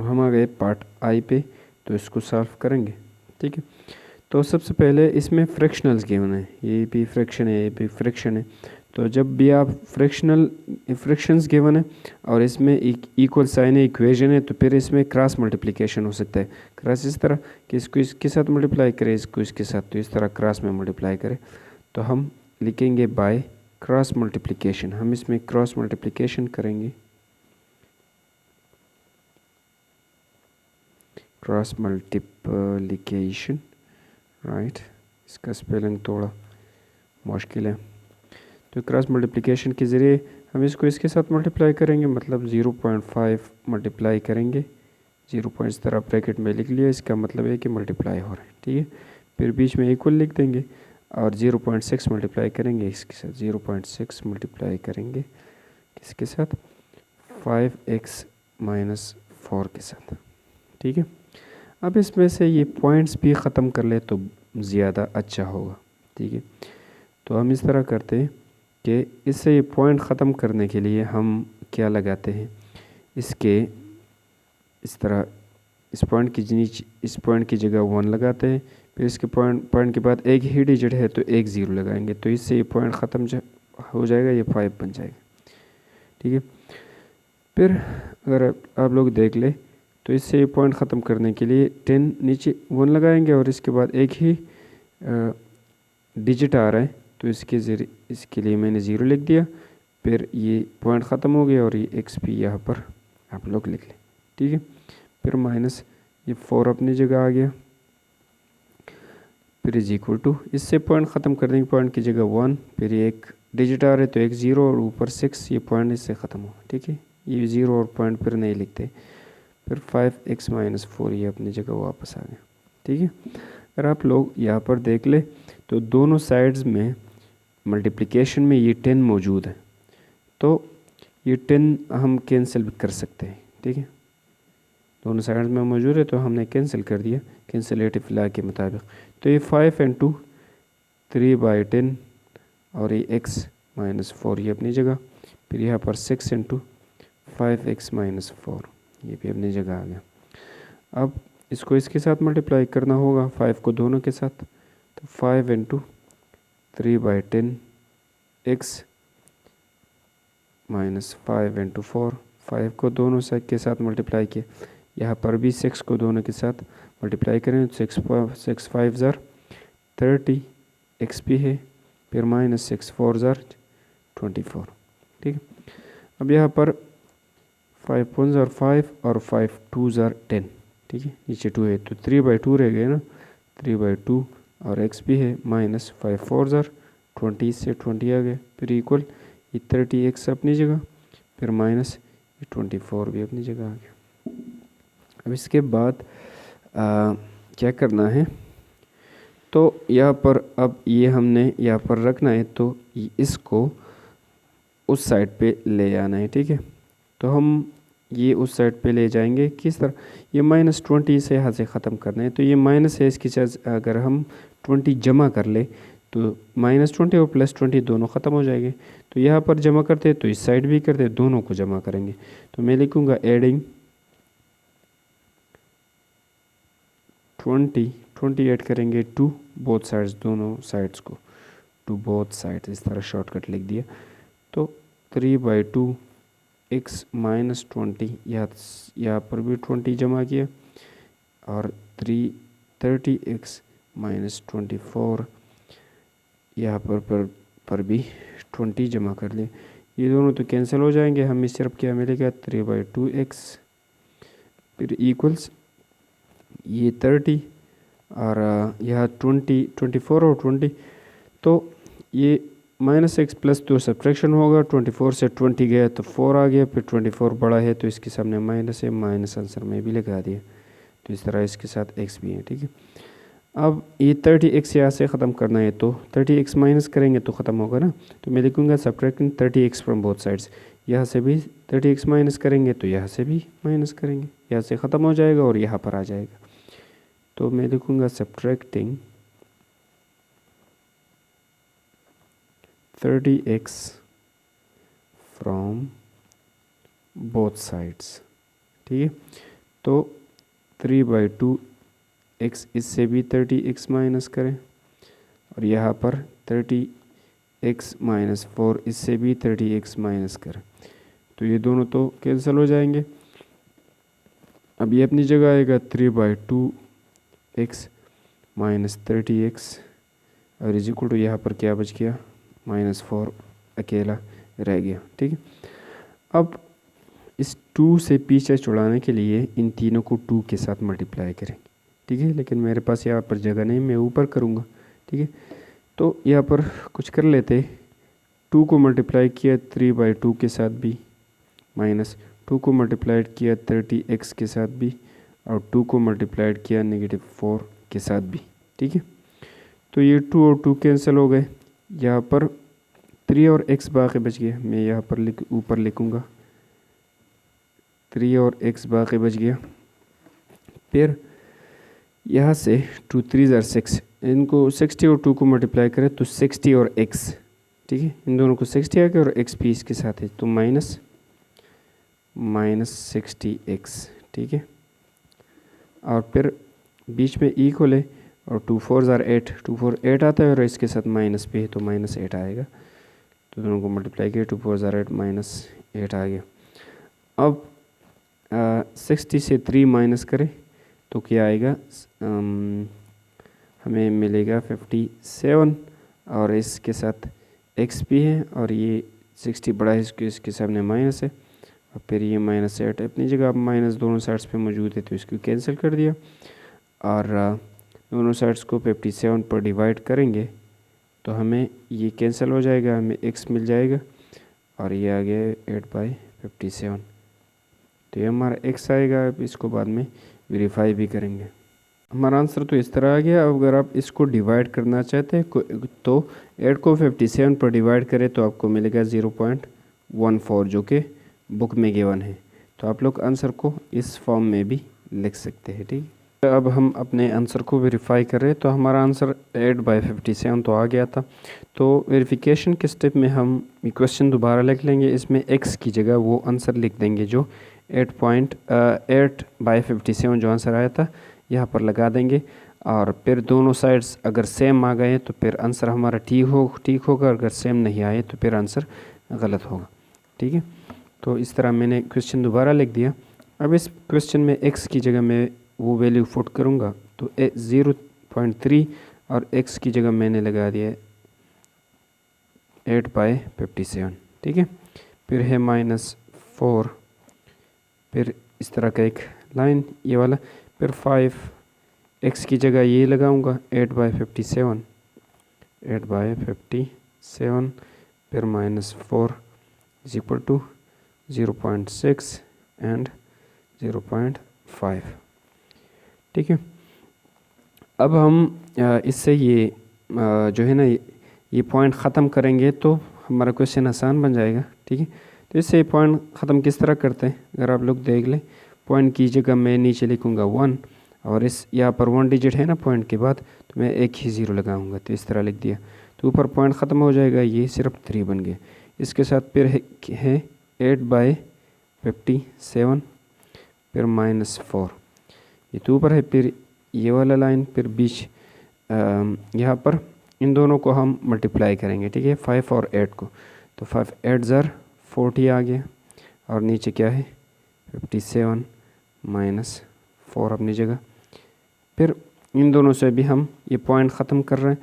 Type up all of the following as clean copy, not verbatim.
हम आ गए पार्ट आई पे, तो इसको सॉल्व करेंगे। ठीक है, तो सबसे पहले इसमें फ्रैक्शनल्स गिवन है, ये भी फ्रैक्शन है, ये भी फ्रैक्शन है। तो जब भी आप फ्रैक्शंस गिवन है और इसमें एक इक्वल साइन है, इक्वेशन है, तो फिर इसमें क्रॉस मल्टीप्लिकेशन हो सकता है। क्रॉस इस तरह कि इसको इसके साथ मल्टीप्लाई करें, इसको इसके साथ, तो इस तरह क्रॉस में मल्टीप्लाई करें, तो हम लिखेंगे बाय क्रॉस मल्टीप्लिकेशन। हम इसमें क्रॉस मल्टीप्लिकेशन करेंगे, क्रॉस मल्टीप्लिकेशन, राइट। इसका स्पेलिंग थोड़ा मुश्किल है। तो क्रॉस मल्टीप्लिकेशन के ज़रिए हम इसको इसके साथ मल्टीप्लाई करेंगे, मतलब 0.5 मल्टीप्लाई करेंगे, 0 इस तरह ब्रैकेट में लिख लिया, इसका मतलब है कि मल्टीप्लाई हो रहा है। ठीक है, फिर बीच में इक्वल लिख देंगे और 0.6 मल्टीप्लाई करेंगे इसके साथ, 0.6 मल्टीप्लाई करेंगे किसके साथ, 5x माइनस 4 के साथ। ठीक है, अब इसमें से ये पॉइंट्स भी ख़त्म कर ले तो ज़्यादा अच्छा होगा। ठीक है, तो हम इस तरह करते हैं कि इससे ये पॉइंट ख़त्म करने के लिए हम क्या लगाते हैं, इसके इस तरह इस पॉइंट की नीचे, इस पॉइंट की जगह 1 लगाते हैं, फिर इसके पॉइंट के बाद एक ही डिजिट है तो एक 0 लगाएंगे, तो इससे ये पॉइंट ख़त्म हो जाएगा, ये 5 बन जाएगा। ठीक है, फिर अगर आप लोग देख ले तो इससे ये पॉइंट ख़त्म करने के लिए 10 नीचे 1 लगाएंगे और इसके बाद एक ही डिजिट आ रहा है, तो इसके लिए मैंने 0 लिख दिया, फिर ये पॉइंट ख़त्म हो गया और ये एक्स भी यहाँ पर आप लोग लिख लें। ठीक है, फिर माइनस ये 4 अपनी जगह आ गया, फिर इज इक्वल टू, इससे पॉइंट ख़त्म कर देंगे, पॉइंट की जगह 1, फिर ये एक डिजिट आ रहा है तो एक 0 और ऊपर 6, ये पॉइंट इससे ख़त्म हो। ठीक है, ये 0 और पॉइंट फिर नहीं लिखते, फिर 5x माइनस 4 ये अपनी जगह वापस आ गया। ठीक है, अगर आप लोग यहाँ पर देख ले तो दोनों साइड्स में मल्टीप्लिकेशन में ये 10 मौजूद है, तो ये 10 हम कैंसिल भी कर सकते हैं। ठीक है, दोनों साइड्स में मौजूद है तो हमने कैंसिल कर दिया कैंसिलेटिव लॉ के मुताबिक। तो ये 5 × 3/10 और ये x माइनस 4 ये अपनी जगह, फिर यहाँ पर 6 × 5x माइनस 4 ये भी अपनी जगह आ गया। अब इसको इसके साथ मल्टीप्लाई करना होगा, 5 को दोनों के साथ, तो 5 × 3/10 x माइनस 5 × 4, 5 को दोनों साइड के साथ मल्टीप्लाई किया, यहाँ पर भी 6 को दोनों के साथ मल्टीप्लाई करें, 6 5 ज़र 30 x भी है, फिर माइनस 6 4 ज़र 24। ठीक है, अब यहाँ पर 5 1 ज़र 5 और 5 2 ज़र 10। ठीक है, नीचे 2 है तो 3/2 रह गए ना, 3/2 और x भी है, माइनस 5 4 ज़र 20 से 20 आ गया, फिर इक्वल ये 30x अपनी जगह, फिर माइनस ये 24 भी अपनी जगह आ गया। अब इसके बाद क्या करना है, तो यहाँ पर अब ये हमने यहाँ पर रखना है, तो इसको उस साइड पे ले आना है। ठीक है, तो हम ये उस साइड पे ले जाएंगे, किस तरह, ये -20 से यहाँ से ख़त्म करना है, तो ये माइनस है, इसकी जगह अगर हम 20 जमा कर ले तो -20 और +20 दोनों ख़त्म हो जाएंगे, तो यहाँ पर जमा करते तो इस साइड भी करते, दोनों को जमा करेंगे, तो मैं लिखूँगा एडिंग 20 ऐड करेंगे टू बोथ साइड्स, दोनों साइड्स को, टू बोथ साइड्स, इस तरह शॉर्टकट लिख दिया, तो 3/2 x माइनस 20, यहाँ पर भी 20 जमा किया और 30x माइनस 24 यहाँ पर भी 20 जमा कर लिए, ये दोनों तो कैंसिल हो जाएंगे, हमें सिर्फ क्या मिलेगा 3/2x, फिर इक्वल्स ये 30 और यह 24 और 20, तो ये -x + 2 सब्ट्रैक्शन होगा, 24 से 20 गया तो 4 आ गया, फिर 24 बड़ा है तो इसके सामने माइनस है, माइनस आंसर में भी लगा दिया, तो इस तरह इसके साथ x भी है। ठीक है, अब ये 30x यहाँ से ख़त्म करना है, तो 30x माइनस करेंगे तो ख़त्म होगा ना, तो मैं लिखूँगा subtracting 30x from both sides, यहाँ से भी 30x माइनस करेंगे तो यहाँ से भी माइनस करेंगे, यहाँ से ख़त्म हो जाएगा और यहाँ पर आ जाएगा, तो मैं लिखूँगा subtracting 30x from both sides. ठीक है, तो 3/2 x, इससे भी 30x माइनस करें, और यहाँ पर 30x माइनस 4, इससे भी 30x माइनस करें, तो ये दोनों तो कैंसिल हो जाएंगे। अब ये अपनी जगह आएगा 3/2 x माइनस 30x, और इज इक्वल टू यहाँ पर क्या बच गया, -4 अकेला रह गया। ठीक है, अब इस 2 से पीछे छुड़ाने के लिए इन तीनों को 2 के साथ मल्टीप्लाई करेंगे। ठीक है, लेकिन मेरे पास यहाँ पर जगह नहीं, मैं ऊपर करूँगा। ठीक है, तो यहाँ पर कुछ कर लेते, 2 को मल्टीप्लाई किया 3/2 के साथ भी, माइनस 2 को मल्टीप्लाइड किया 30x के साथ भी, और 2 को मल्टीप्लाइड किया -4 के साथ भी। ठीक है, तो ये 2 और 2 कैंसिल हो गए, यहाँ पर 3 और x बाकी बच गया। मैं यहाँ पर ऊपर लिखूँगा 3 और x बाकी बच गया। फिर यहाँ से 2 3 are 6, इनको 60 और 2 को मल्टीप्लाई करें तो 60 और x। ठीक है, इन दोनों को 60 आ गया और x भी इसके साथ है, तो -60x। ठीक है, और फिर बीच में इक्वल है, और 2 4 are 8, 2 4 8 आता है, और इसके साथ माइनस भी है तो -8 आएगा। तो दोनों को मल्टीप्लाई किया, 2 4 are 8, -8 आ गया। अब 60 से 3 माइनस करें तो क्या आएगा, हमें मिलेगा 57, और इसके साथ x भी है, और ये 60 बड़ा है, इसके सामने माइनस है, और फिर ये -8 अपनी जगह। अब माइनस दोनों साइड्स पे मौजूद है तो इसको कैंसिल कर दिया, और दोनों साइड्स को 57 पर डिवाइड करेंगे तो हमें ये कैंसिल हो जाएगा, हमें x मिल जाएगा, और ये आ गया 8/57। तो ये हमारा x आएगा। अब इसको बाद में वेरीफाई भी करेंगे। हमारा आंसर तो इस तरह आ गया। अब अगर आप इसको डिवाइड करना चाहते हैं तो 8 को 57 पर डिवाइड करें तो आपको मिलेगा 0.14, जो कि बुक में गिवन है। तो आप लोग आंसर को इस फॉर्म में भी लिख सकते हैं। ठीक है, अब हम अपने आंसर को वेरीफाई कर रहे हैं। तो हमारा आंसर 8/57 तो आ गया था। तो वेरिफिकेशन के स्टेप में हम क्वेश्चन दोबारा लिख लेंगे, इसमें x की जगह वो आंसर लिख देंगे जो 8/57 जो आंसर आया था यहाँ पर लगा देंगे, और फिर दोनों साइड्स अगर सेम आ गए तो फिर आंसर हमारा ठीक होगा, अगर सेम नहीं आए तो फिर आंसर गलत होगा। ठीक है, तो इस तरह मैंने क्वेश्चन दोबारा लिख दिया। अब इस क्वेश्चन में x की जगह मैं वो वैल्यू पुट करूँगा, तो 0.3, और x की जगह मैंने लगा दिया 8/57। ठीक है, फिर है -4, फिर इस तरह का एक लाइन ये वाला, फिर 5, x की जगह ये लगाऊंगा 8/57, फिर -4 इज इक्वल टू 0.6 एंड 0.5। ठीक है, अब हम इससे ये जो है ना ये पॉइंट ख़त्म करेंगे तो हमारा क्वेश्चन आसान बन जाएगा। ठीक है, तो इससे पॉइंट ख़त्म किस तरह करते हैं, अगर आप लोग देख लें, पॉइंट की जगह मैं नीचे लिखूँगा 1, और इस यहाँ पर 1 डिजिट है ना पॉइंट के बाद, तो मैं एक ही 0 लगाऊंगा, तो इस तरह लिख दिया, तो ऊपर पॉइंट ख़त्म हो जाएगा, ये सिर्फ 3 बन गया। इसके साथ फिर है 8/57, फिर -4, ये तो ऊपर है, फिर ये वाला लाइन, फिर बीच यहाँ पर इन दोनों को हम मल्टीप्लाई करेंगे। ठीक है, 5 और 8 को, तो 5 8 ज़र 40 आ गया, और नीचे क्या है 57 -4 अपनी जगह। फिर इन दोनों से भी हम ये पॉइंट ख़त्म कर रहे हैं,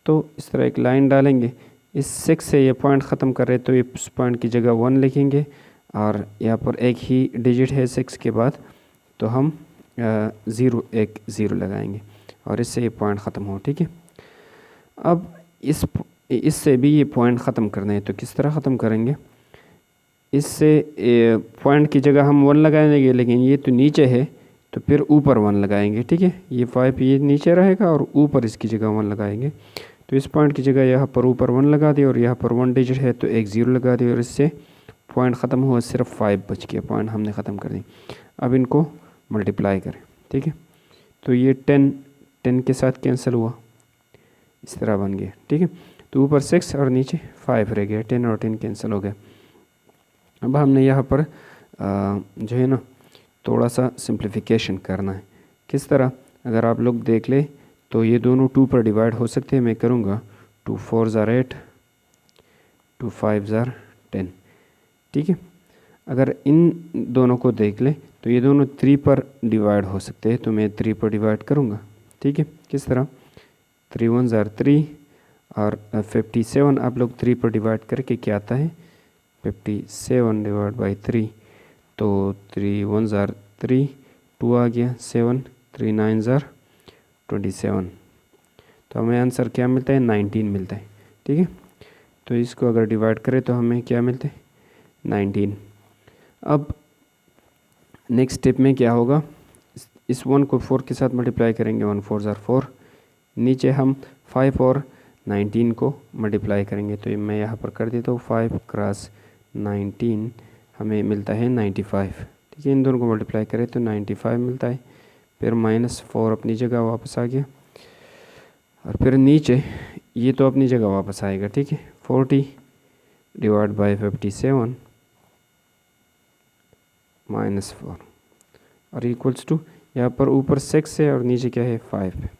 तो इस तरह एक लाइन डालेंगे, इस 6 से ये पॉइंट ख़त्म कर रहे हैं तो ये पॉइंट की जगह 1 लिखेंगे, और यहाँ पर एक ही डिजिट है 6 के बाद, तो हम 0 लगाएंगे, और इससे ये पॉइंट ख़त्म हो। ठीक है, अब इससे भी ये पॉइंट ख़त्म करना है, तो किस तरह ख़त्म करेंगे, इससे पॉइंट की जगह हम 1 लगाएंगे, लेकिन ये तो नीचे है तो फिर ऊपर 1 लगाएंगे। ठीक है, ये 5 ये नीचे रहेगा और ऊपर इसकी जगह 1 लगाएंगे, तो इस पॉइंट की जगह यहाँ पर ऊपर 1 लगा दिया, और यहाँ पर 1 डिजिट है तो एक 0 लगा दिया, और इससे पॉइंट ख़त्म हुआ, सिर्फ 5 बच गया, पॉइंट हमने ख़त्म कर दी। अब इनको मल्टीप्लाई करें। ठीक है, तो ये 10 के साथ कैंसिल हुआ, इस तरह बन गया। ठीक है, तो ऊपर 6 और नीचे 5 रह गया, 10 और 10 कैंसिल हो गया। अब हमने यहाँ पर जो है ना थोड़ा सा सिंप्लीफिकेशन करना है। किस तरह, अगर आप लोग देख ले तो ये दोनों 2 पर डिवाइड हो सकते हैं। मैं करूँगा 2 4 ज़ार 8, 2 5 ज़ार 10, ठीक है। अगर इन दोनों को देख ले तो ये दोनों 3 पर डिवाइड हो सकते हैं, तो मैं 3 पर डिवाइड करूँगा, ठीक है। किस तरह, 3 1 ज़ार 3 और 57 आप लोग 3 पर डिवाइड करके क्या आता है 57 डिवाइड बाई 3, तो 3 1 ज़ार 3, 2 आ गया 7, 3 9 ज़ार 27, तो हमें आंसर क्या मिलता है 19 मिलता है, ठीक है। तो इसको अगर डिवाइड करें तो हमें क्या मिलता है 19। अब नेक्स्ट स्टेप में क्या होगा, इस 1 को 4 के साथ मल्टीप्लाई करेंगे, 1 4 ज़ार 4, नीचे हम 5 और 19 को मल्टीप्लाई करेंगे, तो मैं यहाँ पर कर देता हूँ 5 क्रॉस 19 हमें मिलता है 95, ठीक है। इन दोनों को मल्टीप्लाई करें तो 95 मिलता है, फिर -4 अपनी जगह वापस आ गया, और फिर नीचे ये तो अपनी जगह वापस आएगा, ठीक है। 40 डिवाइड बाई 57 -4 और इक्वल्स टू, यहाँ पर ऊपर 6 है और नीचे क्या है 5 है,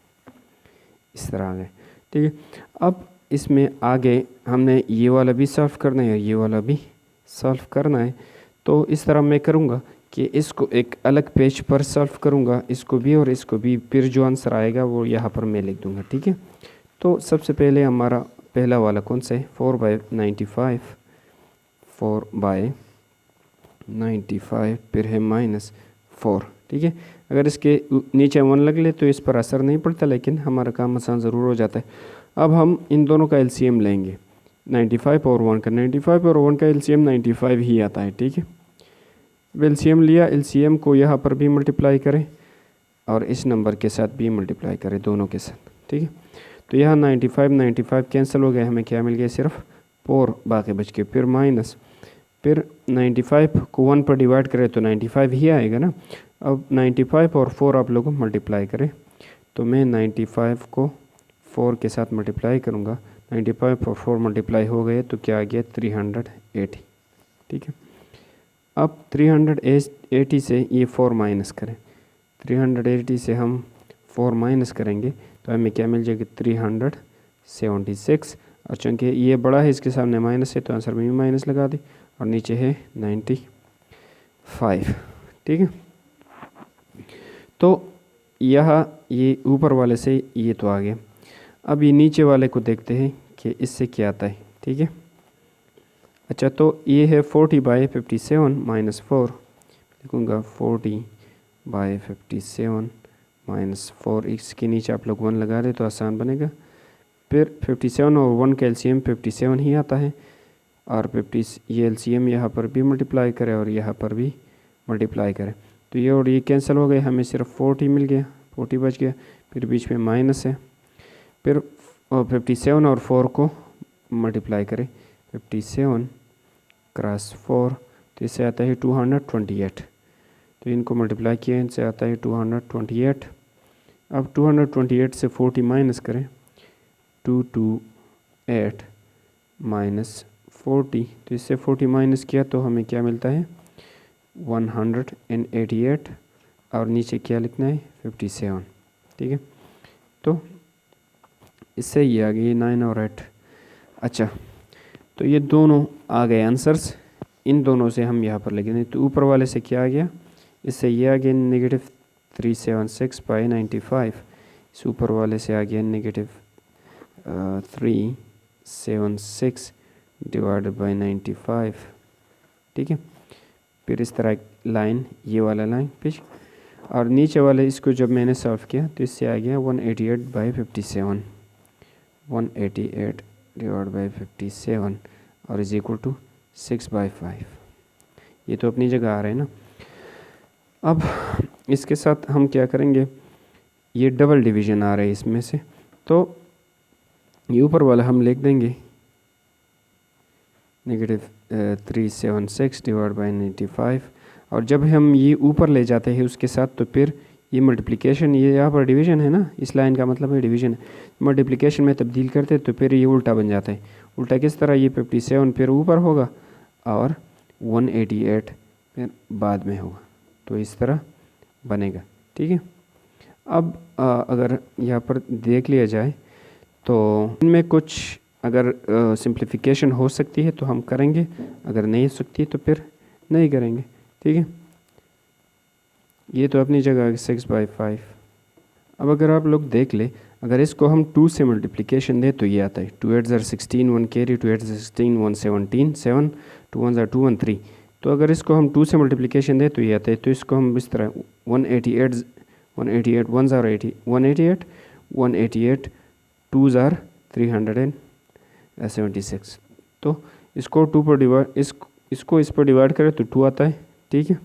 इस तरह आ गए, ठीक है। अब इसमें आगे हमने ये वाला भी सॉल्व करना है और ये वाला भी सॉल्व करना है, तो इस तरह मैं करूँगा कि इसको एक अलग पेज पर सॉल्व करूँगा, इसको भी और इसको भी, फिर जो आंसर आएगा वो यहाँ पर मैं लिख दूँगा, ठीक है। तो सबसे पहले हमारा पहला वाला कौन सा है 4/95, 4/95 फिर है -4, ठीक है। अगर इसके नीचे 1 लग ले तो इस पर असर नहीं पड़ता, लेकिन हमारा काम आसान ज़रूर हो जाता है। अब हम इन दोनों का एलसीएम लेंगे, 95 और 1 का, 95 और 1 का एलसीएम 95 ही आता है, ठीक है। एलसीएम लिया, एलसीएम को यहाँ पर भी मल्टीप्लाई करें और इस नंबर के साथ भी मल्टीप्लाई करें, दोनों के साथ, ठीक है। तो यहाँ 95 कैंसिल हो गया, हमें क्या मिल गया सिर्फ 4 बाकी बच के, फिर माइनस, फिर 95 को 1 पर डिवाइड करें तो 95 ही आएगा ना। अब 95 और 4 आप लोग मल्टीप्लाई करें, तो मैं 95 को 4 के साथ मल्टीप्लाई करूँगा, 95 और 4 मल्टीप्लाई हो गए तो क्या आ गया 380, ठीक है। अब 380 से ये 4 माइनस करें, 380 से हम 4 माइनस करेंगे तो हमें क्या मिल जाएगी 376, और चूँकि ये बड़ा है इसके सामने माइनस है तो आंसर में भी माइनस लगा दे, और नीचे है 95, ठीक है। तो यह ये ऊपर वाले से ये तो आ गया, अब ये नीचे वाले को देखते हैं कि इससे क्या आता है, ठीक है। अच्छा, तो ये है 40/57 -4, लिखूँगा 40/57 -4, इसके नीचे आप लोग 1 लगा दे तो आसान बनेगा। फिर 57 और 1 का एलसीएम 57 ही आता है, और 50 ये एलसीएम यहाँ पर भी मल्टीप्लाई करें और यहाँ पर भी मल्टीप्लाई करें, तो ये और ये कैंसिल हो गए, हमें सिर्फ 40 मिल गया, 40 बच गया, फिर बीच में माइनस है, फिर 57 और 4 को मल्टीप्लाई करें, 57 क्रॉस 4 तो इससे आता है 228, तो इनको मल्टीप्लाई किया इनसे आता है 228। अब 228 से 40 माइनस करें, 228 -40, तो इससे 40 माइनस किया तो हमें क्या मिलता है 188, और नीचे क्या लिखना है 57, ठीक है। तो इससे ये आ गई 9 और 8। अच्छा, तो ये दोनों आ गए आंसर्स, इन दोनों से हम यहाँ पर लिखेंगे, तो ऊपर वाले से क्या आ गया, इससे ये आ गया -376/95, इस ऊपर वाले से आ गया -376 डिवाइडेड बाई 95, ठीक है। फिर इस तरह लाइन, ये वाला लाइन पेश, और नीचे वाले इसको जब मैंने सॉल्व किया तो इससे आ गया 188/57, 188 डिवाइड बाई 57 और इज इक्वल टू 6/5, ये तो अपनी जगह आ रहे हैं ना। अब इसके साथ हम क्या करेंगे, ये डबल डिवीज़न आ रहा है इसमें से, तो ये ऊपर वाला हम लिख देंगे -376 डिवाइड बाई 95, और जब हम ये ऊपर ले जाते हैं उसके साथ तो फिर ये मल्टीप्लिकेशन, ये यहाँ पर डिवीज़न है ना, इस लाइन का मतलब है डिवीज़न है, मल्टीप्लिकेशन में तब्दील करते तो फिर ये उल्टा बन जाता है। उल्टा किस तरह, ये 57 फिर ऊपर होगा और 188 फिर बाद में होगा, तो इस तरह बनेगा। ठीक है, अब अगर यहाँ पर देख लिया जाए तो इनमें कुछ अगर सिंप्लीफिकेशन हो सकती है तो हम करेंगे, अगर नहीं हो सकती तो फिर नहीं करेंगे। ठीक है, ये तो अपनी जगह 6/5। अब अगर आप लोग देख ले, अगर इसको हम 2 से मल्टीप्लिकेशन दें तो ये आता है 2 8 ज़र 16 1 कैरी 2 8 ज़र 16 1 17 7 2 1 ज़र 2 1 3। तो अगर इसको हम 2 से मल्टीप्लिकेशन दें तो ये आता है। तो इसको हम इस तरह 188 1 ज़र 80 188 188 2 ज़र 376। तो इसको 2 पर डिवाइड इसको इस पर डिवाइड करें तो 2 आता है। ठीक है,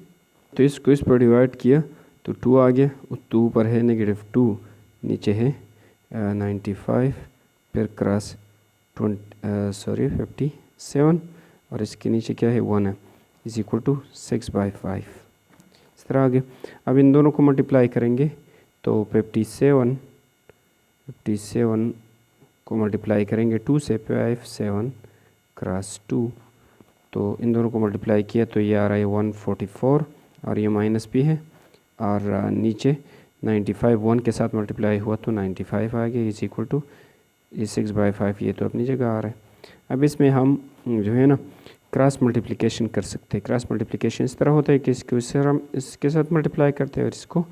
तो इसको इस पर डिवाइड किया तो 2 आ गया, 2 पर है -2, नीचे है 95, फिर क्रॉस 57 और इसके नीचे क्या है 1 है, इज इक्वल टू 6/5। इस तरह आगे अब इन दोनों को मल्टीप्लाई करेंगे तो 57 को मल्टीप्लाई करेंगे 2 से 5 7 क्रॉस 2, तो इन दोनों को मल्टीप्लाई किया तो ये आ रहा है 144 और ये माइनस भी है और नीचे 95 1 के साथ मल्टीप्लाई हुआ तो 95 आ गया, इज इक्वल टू 6/5। ये तो अपनी जगह आ रहा है। अब इसमें हम जो है ना क्रॉस मल्टीप्लिकेशन कर सकते हैं। क्रॉस मल्टीप्लिकेशन इस तरह होता है कि इसको इससे हम इसके साथ मल्टीप्लाई करते हैं और इसको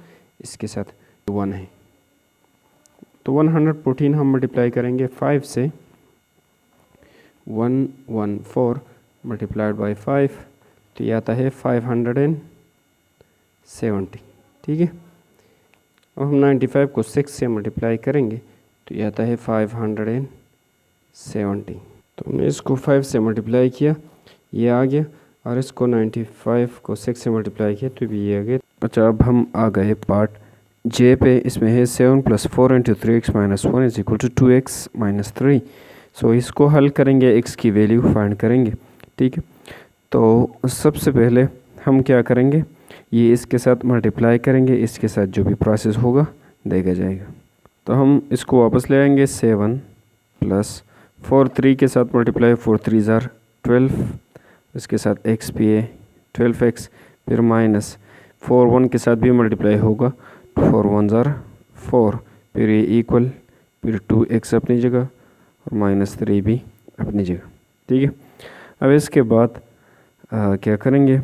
इसके साथ 1 है तो 114 हम मल्टीप्लाई करेंगे 5 से 114 मल्टीप्लाइड बाई 5 तो ये आता है 570। ठीक है, अब हम 95 को 6 से मल्टीप्लाई करेंगे तो ये आता है 570। तो हमने इसको 5 से मल्टीप्लाई किया, ये आ गया, और इसको 95 को 6 से मल्टीप्लाई किया तो भी ये आ गया। अच्छा, अब हम आ गए पार्ट जे पे। इसमें है 7 + 4 × 3x - 1 is equal to 2x - 3। सो इसको हल करेंगे, x की वैल्यू फाइंड करेंगे। ठीक है, तो सबसे पहले हम क्या करेंगे, ये इसके साथ मल्टीप्लाई करेंगे, इसके साथ जो भी प्रोसेस होगा देखा जाएगा। तो हम इसको वापस ले आएंगे 7 + 4 3 के साथ मल्टीप्लाई 4 3 ज़र 12, इसके साथ x भी है 12x, फिर -4 1 के साथ भी मल्टीप्लाई होगा 4 1 ज़र 4, फिर ये इक्वल, फिर 2x अपनी जगह और -3 भी अपनी जगह। ठीक है, अब इसके बाद क्या करेंगे,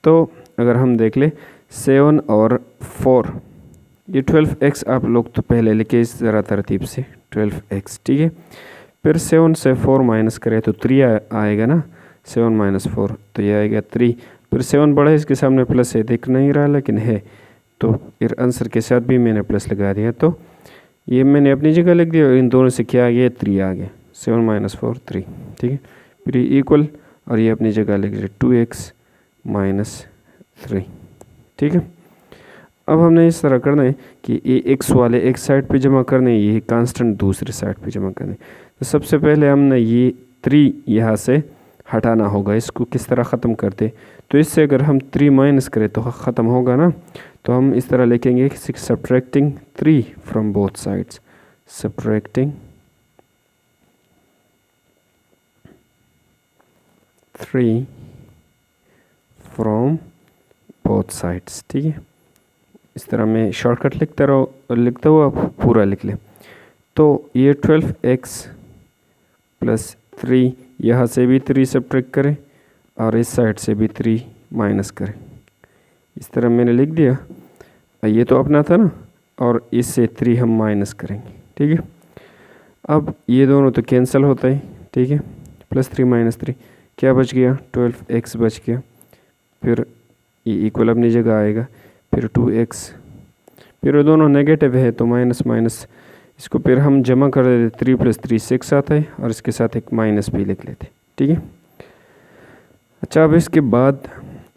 तो अगर हम देख ले 7 और 4, ये 12x आप लोग तो पहले लिखे इस ज़रा तरतीब से 12x। ठीक है, फिर 7 से 4 माइनस करें तो 3 आएगा ना, 7 - 4 तो ये आएगा 3, फिर 7 बड़ा है, इसके सामने प्लस है, दिख नहीं रहा लेकिन है, तो फिर आंसर के साथ भी मैंने प्लस लगा दिया, तो ये मैंने अपनी जगह लिख दिया और इन दोनों से क्या आ गया 3 आ गया, 7 - 4 3। ठीक है, फिर ये इक्वल और ये अपनी जगह लिख दिया 2x - 3। ठीक है, अब हमने इस तरह करना है कि ये x वाले एक साइड पे जमा करने, ये कांस्टेंट दूसरी साइड पे जमा करने। तो सबसे पहले हमने ये 3 यहाँ से हटाना होगा, इसको किस तरह ख़त्म करते, तो इससे अगर हम 3 माइनस करें तो ख़त्म होगा ना, तो हम इस तरह लिखेंगे subtracting 3 from both sides, subtracting 3 from both sides. ठीक है, इस तरह मैं शॉर्टकट लिखता हुआ पूरा लिख ले। तो ये 12x + 3, यहाँ से भी 3 सब्ट्रैक्ट करें और इस साइड से भी 3 माइनस करें, इस तरह मैंने लिख दिया। ये तो अपना था ना, और इससे 3 हम माइनस करेंगे। ठीक है, अब ये दोनों तो कैंसिल होता है। ठीक है, +3 - 3 क्या बच गया, 12x बच गया, फिर ये इक्वल अपनी जगह आएगा, फिर 2x, फिर दोनों नेगेटिव है तो माइनस माइनस, इसको फिर हम जमा कर देते, 3 + 3 6 आता है और इसके साथ एक माइनस भी लिख लेते। ठीक है, अच्छा, अब इसके बाद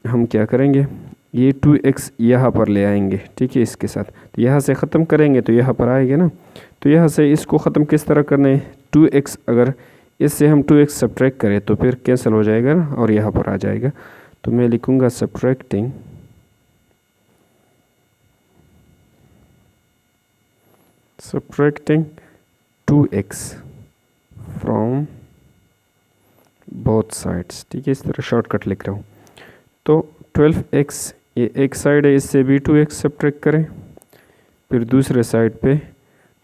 हम क्या करेंगे, ये 2x यहाँ पर ले आएंगे। ठीक है, इसके साथ तो यहाँ से ख़त्म करेंगे तो यहाँ पर आएगा ना, तो यहाँ से इसको ख़त्म किस तरह करना है, 2x अगर इससे हम 2x सब्ट्रैक्ट करें तो फिर कैंसिल हो जाएगा ना और यहाँ पर आ जाएगा, तो मैं लिखूँगा subtracting 2x from both sides. ठीक है, इस तरह शॉर्टकट लिख रहा हूँ। तो 12x ये एक साइड है, इससे भी 2x सब्ट्रैक्ट करें, फिर दूसरे साइड पे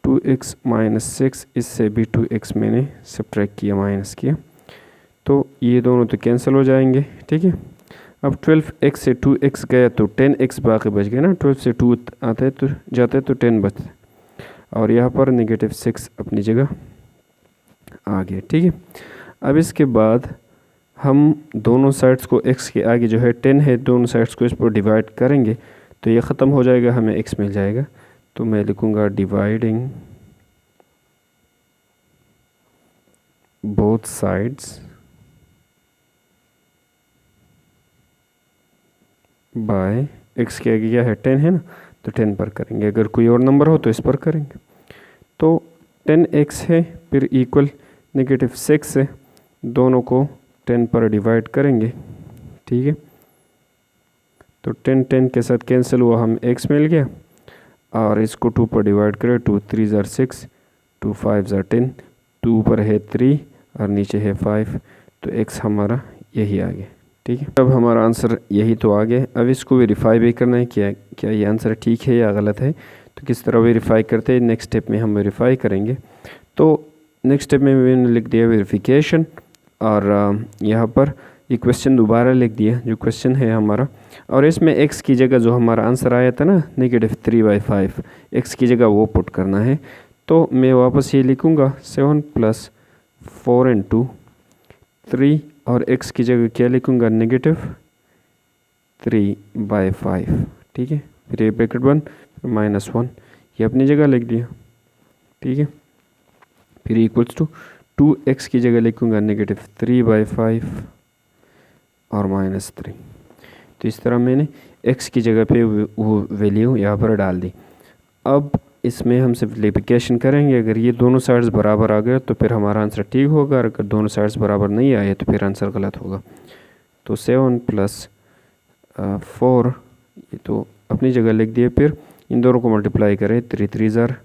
2x माइनस 6, इससे भी 2x मैंने सब्ट्रैक्ट किया, माइनस किया, तो ये दोनों तो कैंसिल हो जाएंगे। ठीक है, अब 12x से 2x गया तो 10x बाकी बच गया ना, 12 से 2 आता है तो जाता है तो 10 बचता है, और यहाँ पर -6 अपनी जगह आ गया। ठीक है, अब इसके बाद हम दोनों साइड्स को x के आगे जो है 10 है, दोनों साइड्स को इस पर डिवाइड करेंगे तो ये ख़त्म हो जाएगा, हमें x मिल जाएगा। तो मैं लिखूँगा dividing both sides by x के आगे क्या है 10 है ना, तो 10 पर करेंगे, अगर कोई और नंबर हो तो इस पर करेंगे। तो 10x है, फिर इक्वल -6 है, दोनों को 10 पर डिवाइड करेंगे। ठीक है, तो 10 के साथ कैंसिल हुआ, हम x मिल गया, और इसको 2 पर डिवाइड करें, 2 3 ज़ार 6, 2 5 ज़ार 10, 2 ऊपर है 3 और नीचे है 5, तो x हमारा यही आ गया। ठीक है, अब हमारा आंसर यही तो आ गया। अब इसको वेरीफाई भी करना है, क्या ये आंसर ठीक है या गलत है, तो किस तरह वेरीफाई करते हैं, नेक्स्ट स्टेप में हम वेरीफाई करेंगे। तो नेक्स्ट स्टेप में मैंने लिख दिया वेरिफिकेशन, और यहाँ पर ये क्वेश्चन दोबारा लिख दिया जो क्वेश्चन है हमारा, और इसमें x की जगह जो हमारा आंसर आया था ना -3/5, x की जगह वो पुट करना है। तो मैं वापस ये लिखूँगा 7 + 4 × 3, और x की जगह क्या लिखूँगा -3/5। ठीक है, फिर ये ब्रैकेट बंद, -1, ये अपनी जगह लिख दिया। ठीक है, फिर इक्वल्स टू 2x की जगह लिखूँगा -3/5 और -3। तो इस तरह मैंने x की जगह पे वो वैल्यू यहाँ पर डाल दी। अब इसमें हम सिंप्लीफिकेशन करेंगे, अगर ये दोनों साइड्स बराबर आ गए तो फिर हमारा आंसर ठीक होगा, अगर दोनों साइड्स बराबर नहीं आए तो फिर आंसर गलत होगा। तो 7 + 4 ये तो अपनी जगह लिख दिए, फिर इन दोनों को मल्टीप्लाई करें, 3 3 ज़ार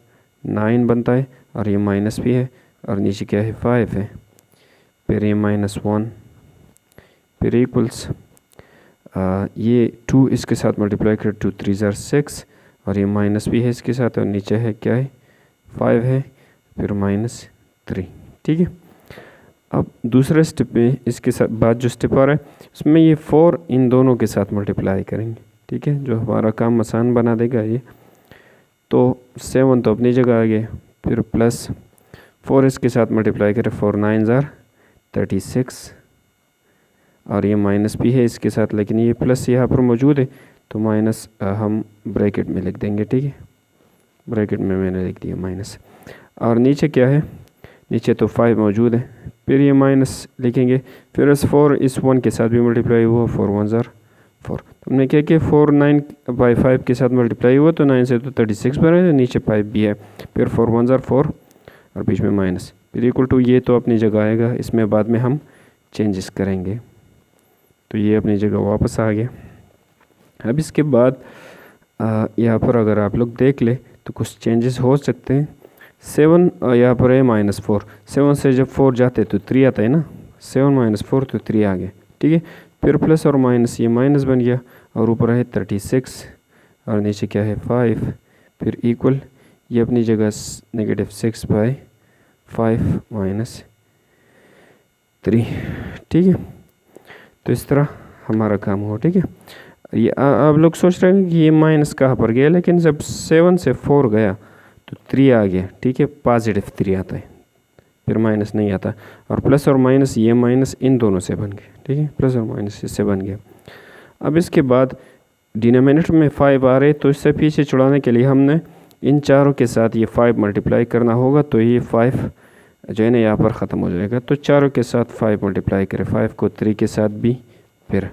9 बनता है, और ये माइनस भी है, और नीचे क्या है 5 है, फिर ये -1, फिर इक्वल्स ये 2 इसके साथ मल्टीप्लाई करें, 2 3 ज़ार 6, और ये माइनस भी है इसके साथ, और नीचे है क्या है 5 है, फिर -3। ठीक है, अब दूसरे स्टेप में इसके साथ बाद जो स्टेप आ रहा है उसमें ये 4 इन दोनों के साथ मल्टीप्लाई करेंगे। ठीक है, जो हमारा काम आसान बना देगा ये। तो 7 तो अपनी जगह आ गया, फिर +4 इसके साथ मल्टीप्लाई करें, 4 9 ज़ार 36, और ये माइनस भी है इसके साथ, लेकिन ये प्लस यहाँ पर मौजूद है तो माइनस हम ब्रैकेट में लिख देंगे। ठीक है, ब्रैकेट में मैंने लिख दिया माइनस, और नीचे क्या है, नीचे तो 5 मौजूद है, फिर ये माइनस लिखेंगे, फिर इस 4 इस 1 के साथ भी मल्टीप्लाई हुआ, 4 1 ज़ार 4। तो हमने क्या किया, 4 9/5 के साथ मल्टीप्लाई हुआ तो 9 से तो 36 बने, तो नीचे 5 भी है, फिर 4 1 ज़ार 4 और बीच में माइनस, फिर इक्वल टू ये तो अपनी जगह आएगा, इसमें बाद में हम चेंजेस करेंगे। तो ये अपनी जगह वापस आ गया। अब इसके बाद यहाँ पर अगर आप लोग देख ले तो कुछ चेंजेस हो सकते हैं। 7 यहाँ पर है -4, 7 से जब 4 जाते तो 3 आता है ना, 7 - 4 तो 3 आ गया। ठीक है, फिर प्लस और माइनस, ये माइनस बन गया, और ऊपर है 36 और नीचे क्या है 5, फिर इक्वल ये अपनी जगह -6/5 -3। ठीक है, तो इस तरह हमारा काम हुआ। ठीक है, ये आप लोग सोच रहे हैं कि ये माइनस कहाँ पर गया, लेकिन जब 7 से 4 गया तो 3 आ गया। ठीक है, +3 आता है, फिर माइनस नहीं आता, और प्लस और माइनस, ये माइनस इन दोनों से बन गया। ठीक है, प्लस और माइनस इससे बन गया। अब इसके बाद डिनोमिनेटर में 5 आ रहे, तो इससे पीछे छुड़ाने के लिए हमने इन चारों के साथ ये 5 मल्टीप्लाई करना होगा, तो ये 5 जो है ना यहाँ पर ख़त्म हो जाएगा। तो चारों के साथ 5 मल्टीप्लाई करें, 5 को 3 के साथ भी, फिर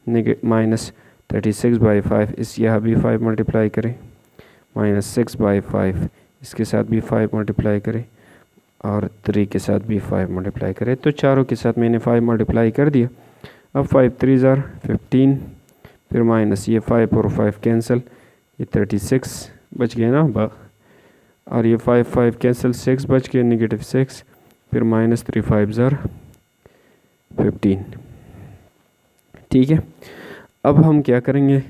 -36/5 इस यहाँ भी 5 मल्टीप्लाई करें, -6/5 इसके साथ भी 5 मल्टीप्लाई करें, और 3 के साथ भी 5 मल्टीप्लाई करें। तो चारों के साथ मैंने 5 मल्टीप्लाई कर दिया। अब 5 3 ज़ार 15, फिर माइनस ये 5 और 5 कैंसिल, ये 36 बच गए ना, और ये 5 5 कैंसिल, 6 बच गए, -6, फिर -3 5 ज़ार 15। ठीक है, अब हम क्या करेंगे,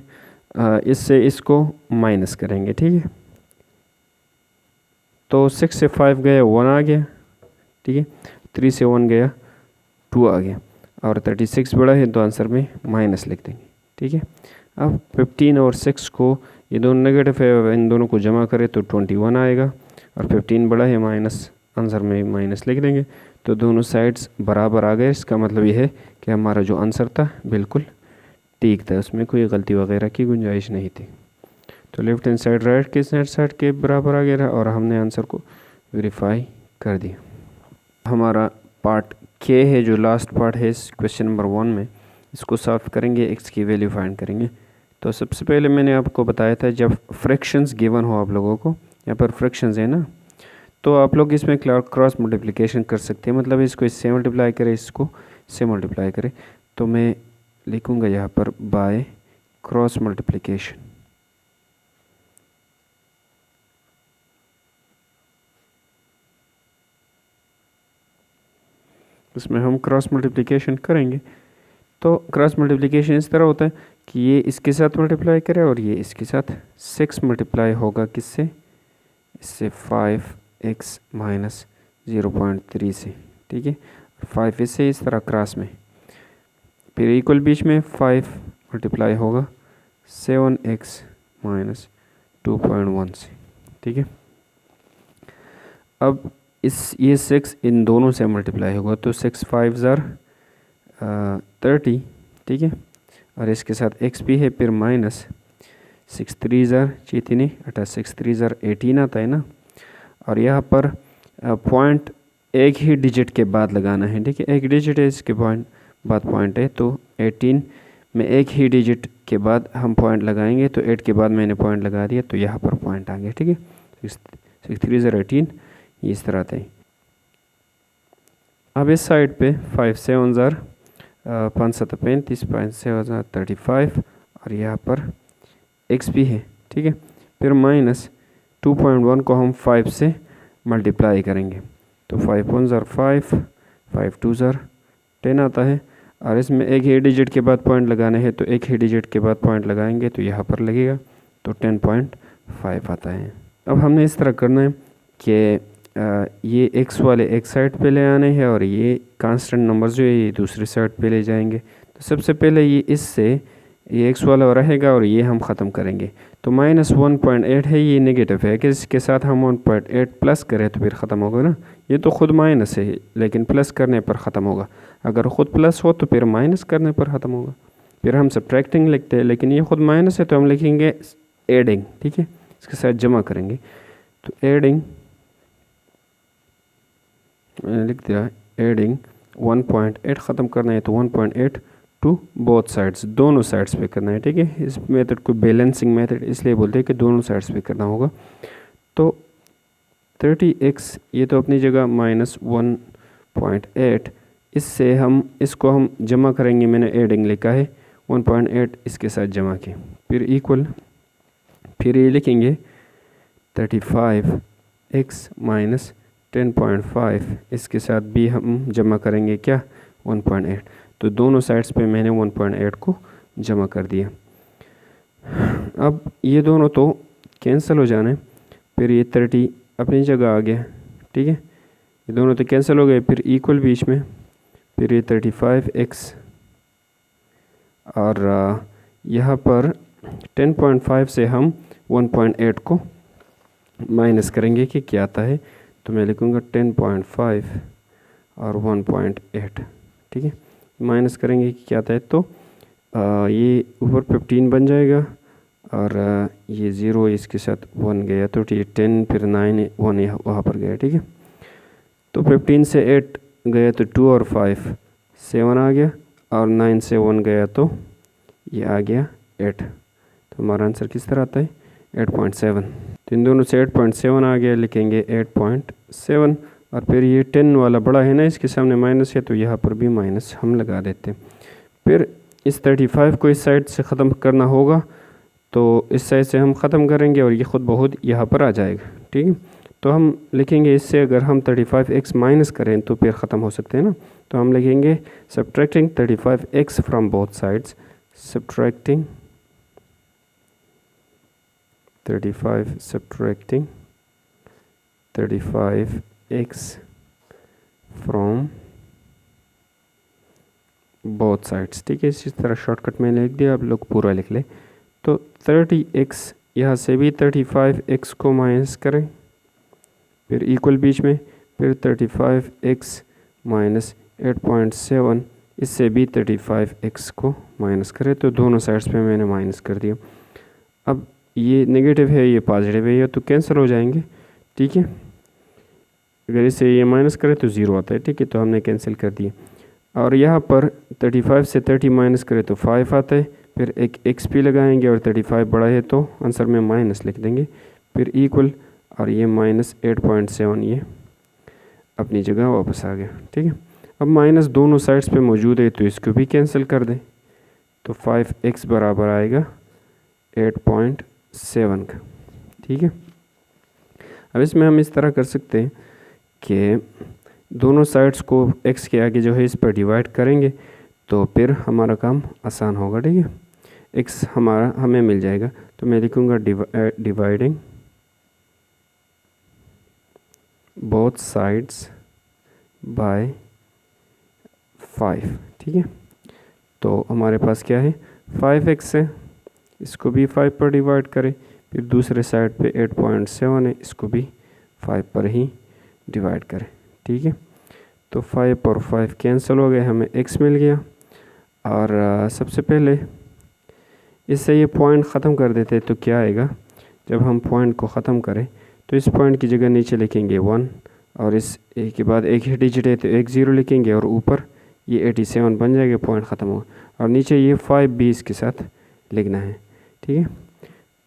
इससे इसको माइनस करेंगे, ठीक है। तो 6 से 5 गया 1 आ गया, ठीक है। 3 से 1 गया 2 आ गया, और 36 बड़ा है तो आंसर में माइनस लिख देंगे, ठीक है। अब 15 और 6 को, ये दोनों नेगेटिव है, इन दोनों को जमा करें तो 21 आएगा, और 15 बड़ा है माइनस, आंसर में माइनस लिख देंगे। तो दोनों साइड्स बराबर आ गए। इसका मतलब ये है कि हमारा जो आंसर था बिल्कुल ठीक था, उसमें कोई गलती वगैरह की गुंजाइश नहीं थी। तो लेफ्ट हैंड साइड राइट के साइड के बराबर आ गया और हमने आंसर को वेरीफाई कर दिया। हमारा पार्ट के है, जो लास्ट पार्ट है इस क्वेश्चन नंबर 1 में, इसको सॉल्व करेंगे, एक्स की वैल्यू फाइंड करेंगे। तो सबसे पहले मैंने आपको बताया था, जब फ्रैक्शंस गिवन हो आप लोगों को, यहाँ पर फ्रैक्शंस है ना, तो आप लोग इसमें क्रॉस मल्टीप्लिकेशन कर सकते हैं। मतलब इसको इससे मल्टीप्लाई करें, इसको इससे मल्टीप्लाई करें। तो मैं लिखूँगा यहाँ पर बाय क्रॉस मल्टीप्लिकेशन। इसमें हम क्रॉस मल्टीप्लिकेशन करेंगे। तो क्रॉस मल्टीप्लिकेशन इस तरह होता है कि ये इसके साथ मल्टीप्लाई करे और ये इसके साथ 6 मल्टीप्लाई होगा किससे, इससे 5x माइनस 0.3 से, ठीक है। 5 इससे इस तरह क्रॉस में, फिर इक्वल बीच में 5 मल्टीप्लाई होगा 7x माइनस 2.1 से, ठीक है। अब ये 6 इन दोनों से मल्टीप्लाई होगा, तो 6 5 ज़ार 30, ठीक है। और इसके साथ x भी है, फिर माइनस 6 3 ज़ार 6 3 ज़ार 18 आता है ना। और यहाँ पर पॉइंट एक ही डिजिट के बाद लगाना है, ठीक है। एक डिजिट है, इसके बाद पॉइंट है, तो 18 में एक ही डिजिट के बाद हम पॉइंट लगाएंगे। तो 8 के बाद मैंने पॉइंट लगा दिया, तो यहाँ पर पॉइंट आ गया, ठीक है। 6 3 ज़ार 18 ये इस तरह आता है। अब इस साइड पे 5 7 ज़ार 5 7 35, 5 7 ज़ार 35, और यहाँ पर x भी है, ठीक है। फिर माइनस 2.1 को हम 5 से मल्टीप्लाई करेंगे, तो 5 1 ज़ार 5, 5 2 ज़ार 10 आता है। और इसमें एक ही डिजिट के बाद पॉइंट लगाने हैं, तो एक ही डिजिट के बाद पॉइंट लगाएंगे तो यहाँ पर लगेगा, तो 10.5 आता है। अब हमने इस तरह करना है कि ये x वाले एक साइड पे ले आने हैं, और ये कांस्टेंट नंबर जो है ये दूसरी साइड पे ले जाएंगे। तो सबसे पहले ये इससे ये x वाला रहेगा और ये हम ख़त्म करेंगे। तो माइनस 1.8 है, ये नेगेटिव है कि इसके साथ हम 1.8 प्लस करें तो फिर ख़त्म होगा ना। ये तो ख़ुद माइनस है, लेकिन प्लस करने पर ख़त्म होगा। अगर ख़ुद प्लस हो तो फिर माइनस करने पर ख़त्म होगा। फिर हम सब्ट्रैक्टिंग लिखते हैं, लेकिन ये ख़ुद माइनस है तो हम लिखेंगे एडिंग, ठीक है। इसके साथ जमा करेंगे, तो एडिंग मैंने लिख दिया, एडिंग 1.8 ख़त्म करना है, तो 1.8 टू बोथ साइड्स, दोनों साइड्स पे करना है, ठीक है। इस मेथड को बैलेंसिंग मेथड इसलिए बोलते हैं कि दोनों साइड्स पे करना होगा। तो 30x ये तो अपनी जगह माइनस 1.8, इससे हम इसको हम जमा करेंगे, मैंने एडिंग लिखा है 1.8 इसके साथ जमा के, फिर इक्वल, फिर ये लिखेंगे 35x माइनस 10.5 इसके साथ भी हम जमा करेंगे क्या, 1.8। तो दोनों साइड्स पे मैंने 1.8 को जमा कर दिया। अब ये दोनों तो कैंसिल हो जाने, फिर ये 30 अपनी जगह आ गया, ठीक है। ये दोनों तो कैंसिल हो गए, फिर इक्वल बीच में, फिर ये 35x, और यहाँ पर 10.5 से हम 1.8 को माइनस करेंगे कि क्या आता है। तो मैं लिखूँगा 10.5 और 1.8, ठीक है। माइनस करेंगे कि क्या आता है, तो ये ऊपर 15 बन जाएगा, और ये 0 इसके साथ 1 गया, तो ये 10 फिर 9 1 वहाँ पर गया, ठीक है। तो 15 से 8 गया तो 2 और 5 7 आ गया, और 9 से 1 गया तो ये आ गया 8। तो हमारा आंसर किस तरह आता है, 8.7। तो इन दोनों से 8.7 आ गया, लिखेंगे 8.7। और फिर ये 10 वाला बड़ा है ना, इसके सामने माइनस है, तो यहाँ पर भी माइनस हम लगा देते हैं। फिर इस 35 को इस साइड से ख़त्म करना होगा, तो इस साइड से हम ख़त्म करेंगे और ये ख़ुद बहुत यहाँ पर आ जाएगा, ठीक है। तो हम लिखेंगे इससे अगर हम 35x माइनस करें तो फिर ख़त्म हो सकते हैं ना। तो हम लिखेंगे subtracting 35x from both sides, subtracting 35 subtracting 35x from both sides. ठीक है, इसी तरह शॉर्टकट में लिख दिया, आप लोग पूरा लिख लें। तो 30x, यहाँ से भी 35x को माइनस करें, फिर इक्वल बीच में, फिर 35x माइनस 8.7, इससे भी 35x को माइनस करें। तो दोनों साइड्स पे मैंने माइनस कर दिया। अब ये नेगेटिव है, ये पॉजिटिव है, ये तो कैंसिल हो जाएंगे। ठीक है, अगर इसे ये माइनस करें तो 0 आता है। ठीक है, तो हमने कैंसिल कर दिया। और यहाँ पर 35 से 30 माइनस करें तो 5 आता है, फिर एक x भी लगाएंगे और 35 बड़ा है तो आंसर में माइनस लिख देंगे, फिर इक्वल, और ये माइनस 8.7 ये अपनी जगह वापस आ गया। ठीक है, अब माइनस दोनों साइड्स पे मौजूद है तो इसको भी कैंसिल कर दें, तो 5x बराबर आएगा 8.7 का। ठीक है, अब इसमें हम इस तरह कर सकते हैं कि दोनों साइड्स को x के आगे जो है इस पर डिवाइड करेंगे तो फिर हमारा काम आसान होगा। ठीक है, x हमारा हमें मिल जाएगा, तो मैं लिखूँगा डिवाइडिंग बोथ साइड्स बाय 5। ठीक है, तो हमारे पास क्या है, 5x है, इसको भी 5 पर डिवाइड करें, फिर दूसरे साइड पे 8.7 है, इसको भी 5 पर ही डिवाइड करें। ठीक है, तो 5 और 5 कैंसिल हो गए, हमें x मिल गया। और सबसे पहले इससे ये पॉइंट ख़त्म कर देते तो क्या आएगा, जब हम पॉइंट को ख़त्म करें तो इस पॉइंट की जगह नीचे लिखेंगे 1, और इस एक के बाद एक ही डिजिट है तो एक 0 लिखेंगे, और ऊपर ये 87 बन जाएगा, पॉइंट ख़त्म होगा, और नीचे ये 5 भी इसके साथ लिखना है। ठीक है,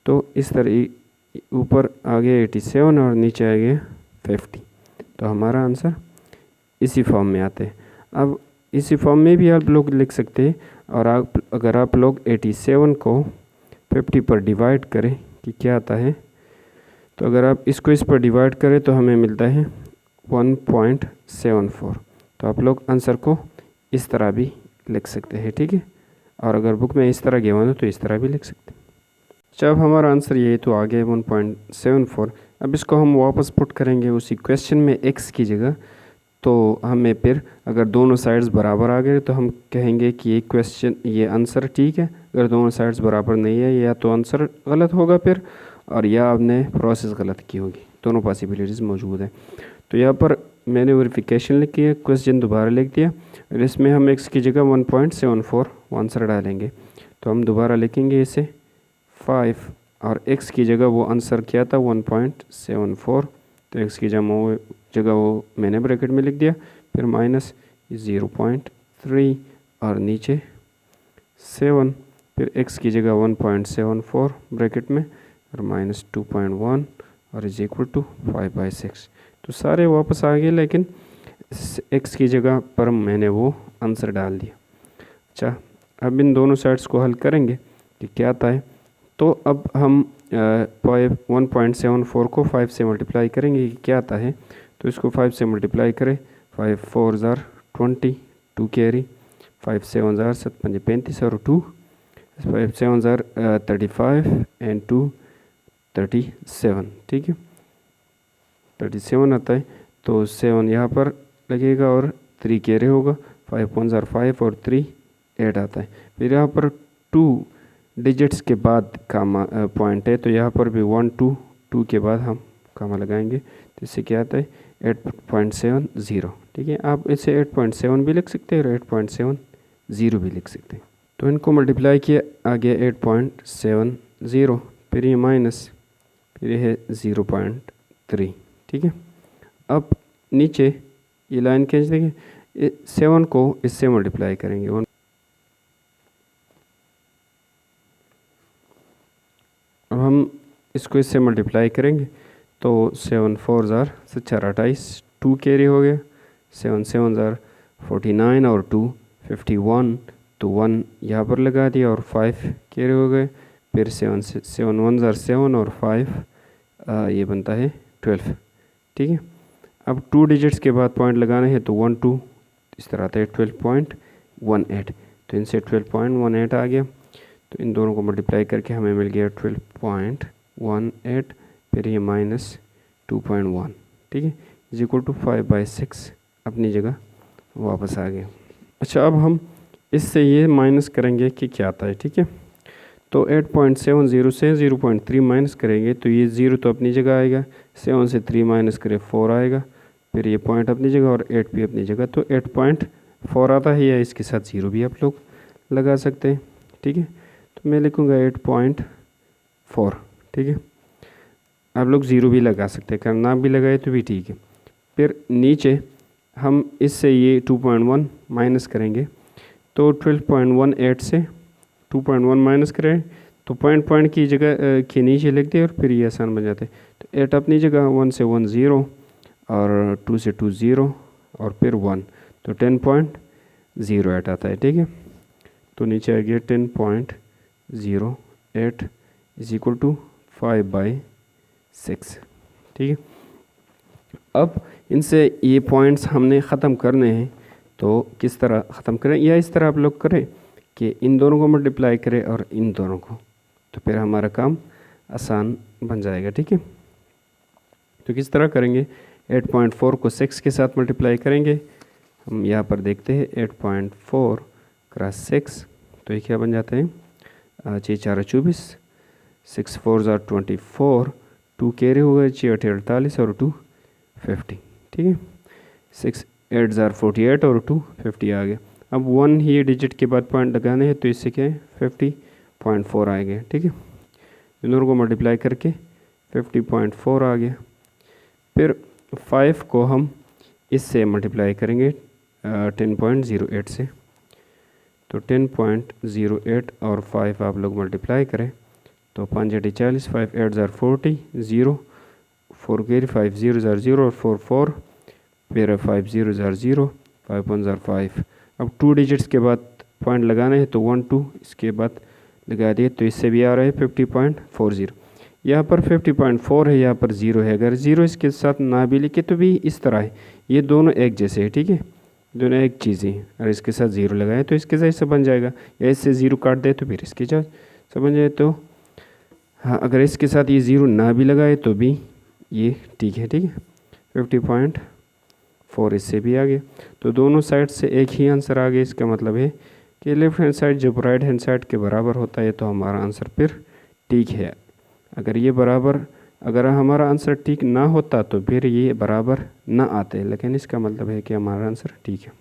तो इस तरह ऊपर आ गया 87 और नीचे आ गया 50, तो हमारा आंसर इसी फॉर्म में आते हैं। अब इसी फॉर्म में भी आप लोग लिख सकते हैं, और अगर आप लोग 87 को 50 पर डिवाइड करें कि क्या आता है, तो अगर आप इसको इस पर डिवाइड करें तो हमें मिलता है 1.74। तो आप लोग आंसर को इस तरह भी लिख सकते हैं। ठीक है, और अगर बुक में इस तरह गिवन हो तो इस तरह भी लिख सकते हैं। जब हमारा आंसर ये तो आ गया 1.74। अब इसको हम वापस पुट करेंगे उसी क्वेश्चन में x की जगह, तो हमें फिर अगर दोनों साइड्स बराबर आ गए तो हम कहेंगे कि ये क्वेश्चन, ये आंसर ठीक है। अगर दोनों साइड्स बराबर नहीं है, या तो आंसर गलत होगा फिर, और या आपने प्रोसेस गलत की होगी, दोनों पॉसिबिलिटीज़ मौजूद है। तो यहाँ पर मैंने वेरिफिकेशन लिखी है, क्वेश्चन दोबारा लिख दिया, और इसमें हम x की जगह 1.74 आंसर डालेंगे। तो हम दोबारा लिखेंगे इसे 5, और x की जगह वो आंसर क्या था 1.74, तो x की जगह वो मैंने ब्रैकेट में लिख दिया, फिर माइनस 0.3 और नीचे 7, फिर x की जगह 1.74 ब्रैकेट में, और माइनस 2.1 और इज इक्वल टू 5/6। तो सारे वापस आ गए, लेकिन x की जगह पर मैंने वो आंसर डाल दिया। अच्छा, अब इन दोनों साइड्स को हल करेंगे कि क्या आता है। तो अब हम 1.74 को 5 से मल्टीप्लाई करेंगे कि क्या आता है। तो इसको 5 से मल्टीप्लाई करें, 5 4 ज़ार 20, 2 कैरी, 5 7 ज़ार 7 5 35 और 2, 5 7 ज़ार 35 एंड 2 37। ठीक है, 37 आता है, तो 7 यहाँ पर लगेगा और 3 कैरी होगा, 5 1 ज़ार 5 और 3 8 आता है। फिर यहाँ पर 2 डिजिट्स के बाद कामा पॉइंट है, तो यहाँ पर भी 1 2 2 के बाद हम कामा लगाएंगे, तो इससे क्या आता है 8.70। ठीक है, आप इसे 8.7 भी लिख सकते हैं और 8.70 भी लिख सकते हैं। तो इनको मल्टीप्लाई किया आ गया 8.70, फिर ये माइनस, फिर ये है 0.3। ठीक है, अब नीचे ये लाइन खींच देंगे, 7 को इससे मल्टीप्लाई करेंगे, अब हम इसको इससे मल्टीप्लाई करेंगे, तो 7 4 ज़ार 4 28, 2 कैरी हो गया, 7 7 ज़ार 49 और 2 51, तो 1 यहाँ पर लगा दिया और 5 कैरी हो गए, फिर 7 1 ज़ार 7 और 5 ये बनता है 12। ठीक है, अब 2 डिजिट्स के बाद पॉइंट लगाना है, तो 1 2 इस तरह आता है 12.18, तो इनसे 12.18 आ गया। तो इन दोनों को मल्टीप्लाई करके हमें मिल गया 18, फिर ये -2.1, ठीक है, इज इक्वल टू 5/6 अपनी जगह वापस आ गए। अच्छा, अब हम इससे ये माइनस करेंगे कि क्या आता है, ठीक है। तो 8.70 से 0.3 माइनस करेंगे तो ये 0 तो अपनी जगह आएगा, 7 से 3 माइनस करें 4 आएगा, फिर ये पॉइंट अपनी जगह और 8 भी अपनी जगह, तो 8.4 आता है, या इसके साथ 0 भी आप लोग लगा सकते हैं, ठीक है। तो मैं लिखूँगा 8.4, ठीक है। आप लोग 0 भी लगा सकते हैं, करना भी लगाए तो भी ठीक है। फिर नीचे हम इससे ये 2.1 माइनस करेंगे, तो 12.18 से 2.1 माइनस करें तो पॉइंट की जगह के नीचे लिख दे और फिर ये आसान बन जाते हैं। तो 8 अपनी जगह, 1 से 1 0 और 2 से 2 0 और फिर 1, तो 10.08 आता है, ठीक है। तो नीचे आ गया 10.08 इज इक्वल टू 5/6, ठीक है। अब इनसे ये पॉइंट्स हमने ख़त्म करने हैं, तो किस तरह ख़त्म करें, या इस तरह आप लोग करें कि इन दोनों को मल्टीप्लाई करें और इन दोनों को, तो फिर हमारा काम आसान बन जाएगा, ठीक है। तो किस तरह करेंगे, 8.4 को 6 के साथ मल्टीप्लाई करेंगे। हम यहाँ पर देखते हैं 8.4 क्रॉस 6, तो ये क्या बन जाते हैं, 6 4 24, 6 4 24, 2 कैरी हो गए, 6 8 48 और 2 50, ठीक है। 6 8 48 और 2 50 आ गया। अब 1 ही डिजिट के बाद पॉइंट लगाने हैं, तो इससे क्या है 50.4 आ गया, ठीक है। इन दोनों को मल्टीप्लाई करके 50.4 आ गया। फिर 5 को हम इससे मल्टीप्लाई करेंगे 10.08 से, तो 10.08 और 5 आप लोग मल्टीप्लाई करें तो 5 8 40, 5 8 40, 0 4 कैरी, 5 0 0 और 4 4, फिर 5 0 0, 5 1 5। अब 2 डिजिट्स के बाद पॉइंट लगाना है, तो 1 2 इसके बाद लगा दिए, तो इससे भी आ रहा है 50.40। यहाँ पर 50.4 है, यहाँ पर 0 है, अगर 0 इसके साथ ना भी लिखे तो भी इस तरह है, ये दोनों एक जैसे है, ठीक है, दोनों एक चीज़ है। अगर इसके साथ 0 लगाए तो इसके जैसे बन जाएगा, या इससे 0 काट दे तो फिर इसके जैसे बन जाए। तो हाँ, अगर इसके साथ ये 0 ना भी लगाए तो भी ये ठीक है, ठीक है। 50.4 इससे भी आ गया, तो दोनों साइड से एक ही आंसर आ गया। इसका मतलब है कि लेफ्ट हैंड साइड जब राइट हैंड साइड के बराबर होता है तो हमारा आंसर फिर ठीक है। अगर हमारा आंसर ठीक ना होता तो फिर ये बराबर ना आते, लेकिन इसका मतलब है कि हमारा आंसर ठीक है।